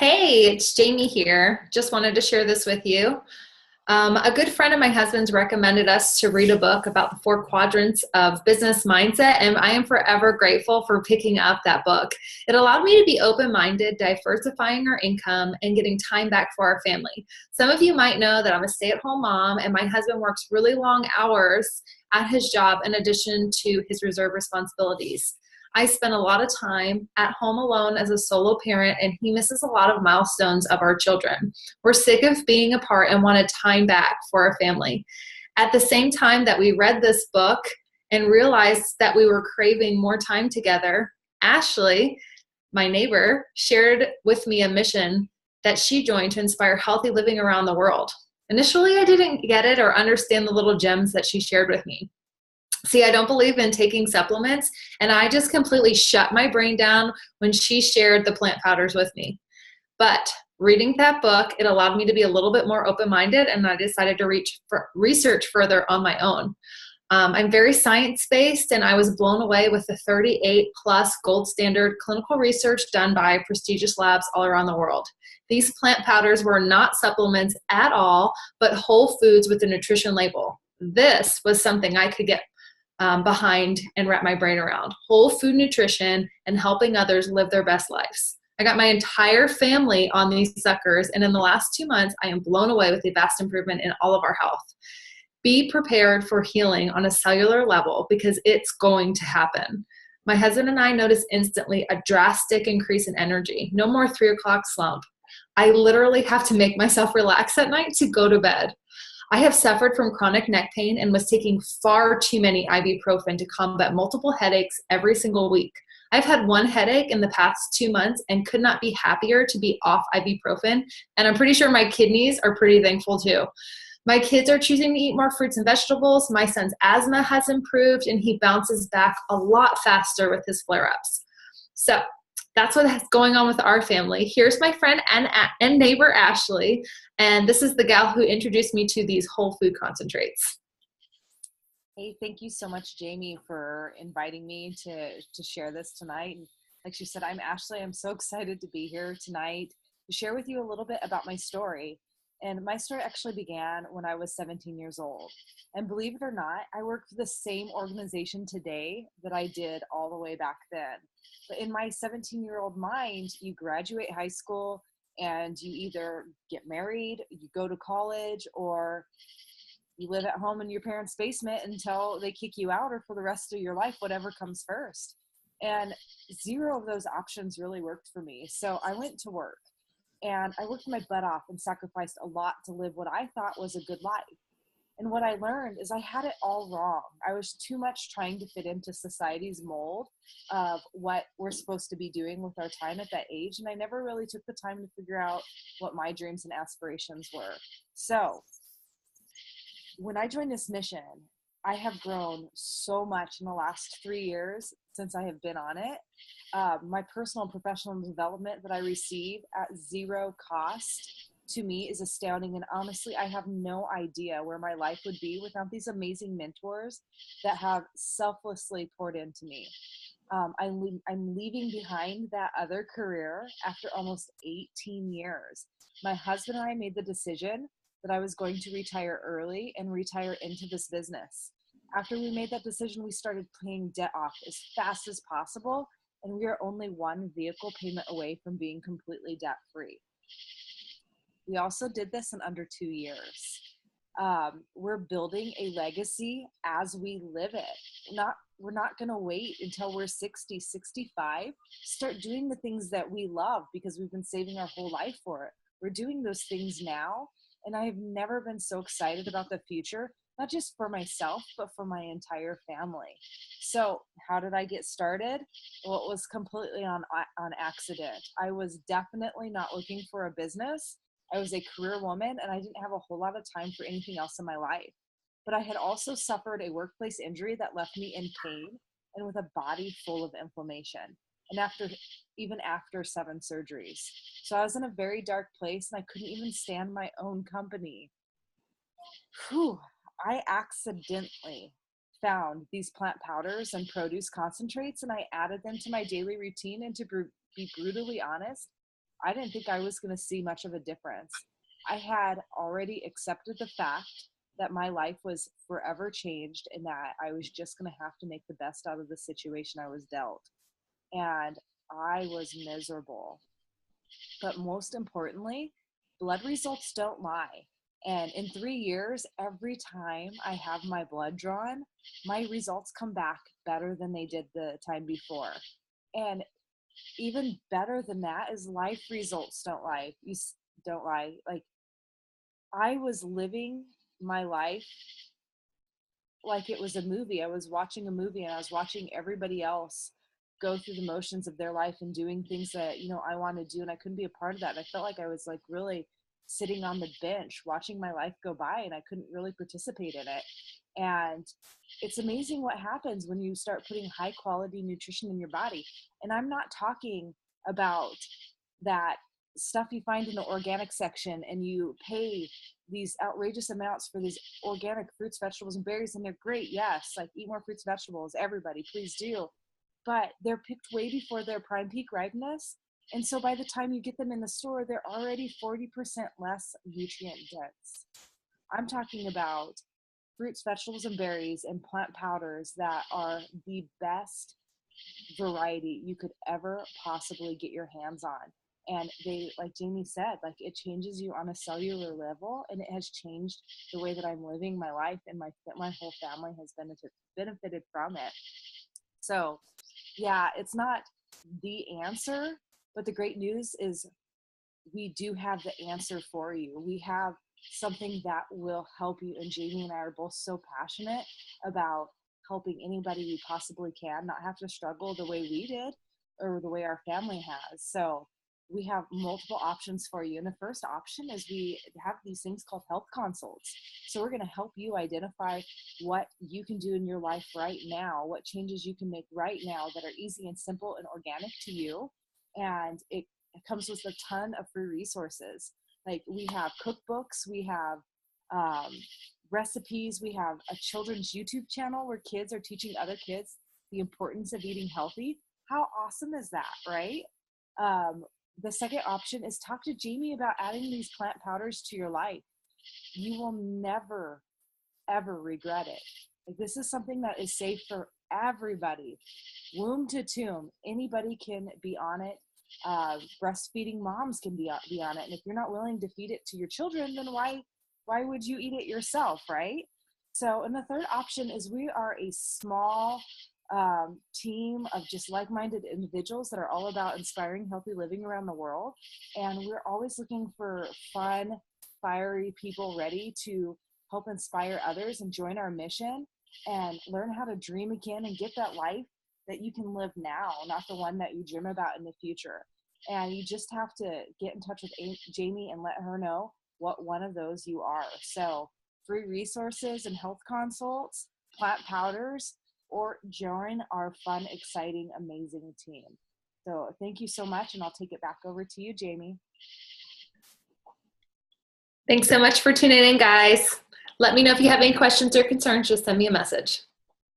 Hey, it's Jamie here. Just wanted to share this with you. A good friend of my husband's recommended us to read a book about the four quadrants of business mindset, and I am forever grateful for picking up that book. It allowed me to be open minded, diversifying our income, and getting time back for our family. Some of you might know that I'm a stay at home mom, and my husband works really long hours at his job in addition to his reserve responsibilities. I spend a lot of time at home alone as a solo parent, and he misses a lot of milestones of our children. We're sick of being apart and wanted time back for our family. At the same time that we read this book and realized that we were craving more time together, Ashley, my neighbor, shared with me a mission that she joined to inspire healthy living around the world. Initially, I didn't get it or understand the little gems that she shared with me. See, I don't believe in taking supplements, and I just completely shut my brain down when she shared the plant powders with me. But reading that book, it allowed me to be a little bit more open-minded, and I decided to research further on my own. I'm very science-based, and I was blown away with the 38 plus gold standard clinical research done by prestigious labs all around the world. These plant powders were not supplements at all, but whole foods with a nutrition label. This was something I could get behind and wrap my brain around. Whole food nutrition and helping others live their best lives. I got my entire family on these suckers, and in the last 2 months, I am blown away with the vast improvement in all of our health. Be prepared for healing on a cellular level because it's going to happen. My husband and I noticed instantly a drastic increase in energy. No more 3 o'clock slump. I literally have to make myself relax at night to go to bed. I have suffered from chronic neck pain and was taking far too many ibuprofen to combat multiple headaches every single week. I've had one headache in the past 2 months and could not be happier to be off ibuprofen, and I'm pretty sure my kidneys are pretty thankful too. My kids are choosing to eat more fruits and vegetables. My son's asthma has improved, and he bounces back a lot faster with his flare-ups. So that's what's going on with our family. Here's my friend and neighbor, Ashley, and this is the gal who introduced me to these whole food concentrates. Hey, thank you so much, Jamie, for inviting me to share this tonight. And like she said, I'm Ashley. I'm so excited to be here tonight to share with you a little bit about my story. And my story actually began when I was 17 years old. And believe it or not, I work for the same organization today that I did all the way back then. But in my 17-year-old mind, you graduate high school and you either get married, you go to college, or you live at home in your parents' basement until they kick you out, or for the rest of your life, whatever comes first. And zero of those options really worked for me. So I went to work and I worked my butt off and sacrificed a lot to live what I thought was a good life. And what I learned is I had it all wrong. I was too much trying to fit into society's mold of what we're supposed to be doing with our time at that age. And I never really took the time to figure out what my dreams and aspirations were. So when I joined this mission, I have grown so much in the last 3 years since I have been on it. My personal and professional development that I receive at zero cost to me is astounding. And honestly, I have no idea where my life would be without these amazing mentors that have selflessly poured into me. I'm leaving behind that other career after almost 18 years. My husband and I made the decision that I was going to retire early and retire into this business. After we made that decision, we started paying debt off as fast as possible, and we are only one vehicle payment away from being completely debt free. We also did this in under 2 years. We're building a legacy as we live it. We're not going to wait until we're 60, 65. Start doing the things that we love because we've been saving our whole life for it. We're doing those things now. And I have never been so excited about the future, not just for myself, but for my entire family. So how did I get started? Well, it was completely on accident. I was definitely not looking for a business. I was a career woman and I didn't have a whole lot of time for anything else in my life. But I had also suffered a workplace injury that left me in pain and with a body full of inflammation. And even after 7 surgeries. So I was in a very dark place and I couldn't even stand my own company. I accidentally found these plant powders and produce concentrates and I added them to my daily routine. And to be brutally honest, I didn't think I was going to see much of a difference. I had already accepted the fact that my life was forever changed and that I was just going to have to make the best out of the situation I was dealt. And I was miserable. But most importantly, blood results don't lie. And in 3 years, every time I have my blood drawn, my results come back better than they did the time before. And even better than that is life results don't lie. Don't lie. Like, I was living my life like it was a movie. I was watching a movie and I was watching everybody else go through the motions of their life and doing things that, I want to do. And I couldn't be a part of that. And I felt like I was like really sitting on the bench watching my life go by, and I couldn't really participate in it. And it's amazing what happens when you start putting high quality nutrition in your body. And I'm not talking about that stuff you find in the organic section and you pay these outrageous amounts for these organic fruits, vegetables, and berries, and they're great. Yes, like eat more fruits, vegetables, everybody, please do. But they're picked way before their prime peak ripeness. And so by the time you get them in the store, they're already 40% less nutrient dense. I'm talking about fruits, vegetables, and berries and plant powders that are the best variety you could ever possibly get your hands on. And they, like Jamie said, like it changes you on a cellular level, and it has changed the way that I'm living my life, and my whole family has benefited from it. So yeah, it's not the answer, but the great news is we do have the answer for you. We have something that will help you. And Jamie and I are both so passionate about helping anybody we possibly can not have to struggle the way we did or the way our family has. So we have multiple options for you. And the first option is we have these things called health consults. So we're going to help you identify what you can do in your life right now, what changes you can make right now that are easy and simple and organic to you. And it comes with a ton of free resources. Like we have cookbooks, we have recipes, we have a children's YouTube channel where kids are teaching other kids the importance of eating healthy. How awesome is that, right? The second option is talk to Jamie about adding these plant powders to your life. You will never, ever regret it. Like, this is something that is safe for everybody. Womb to tomb, anybody can be on it. Breastfeeding moms can be on it. And if you're not willing to feed it to your children, then why would you eat it yourself, right? So, and the third option is we are a small team of just like-minded individuals that are all about inspiring healthy living around the world. And we're always looking for fun, fiery people ready to help inspire others and join our mission and learn how to dream again and get that life that you can live now, not the one that you dream about in the future. And you just have to get in touch with Jamie and let her know what one of those you are. So free resources and health consults, plant powders, or join our fun, exciting, amazing team. So thank you so much, and I'll take it back over to you, Jamie. Thanks so much for tuning in, guys. Let me know if you have any questions or concerns. Just send me a message.